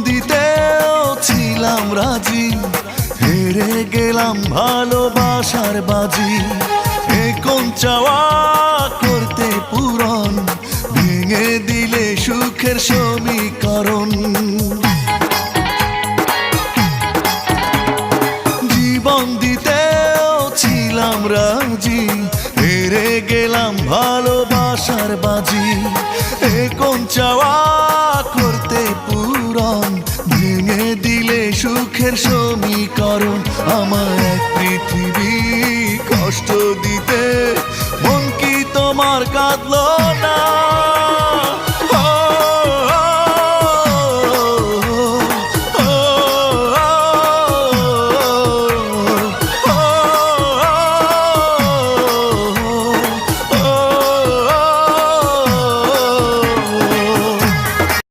দিতেও ছিলাম রাজি, হেরে গেলাম ভালোবাসার বাজি। এ কোন চাওয়া করতে পূরণ, ভেঙে দিলে সুখের সমীকরণ। জীবন দিতেও ছিলাম রাজি, হেরে গেলাম ভালোবাসার বাজি। এ কোন চাওয়া করতে পূরণ, ভেঙে দিলে সুখের সমীকরণ। আমার এক পৃথিবী কষ্ট দিতে, মন কি তোমার কাঁদলো না?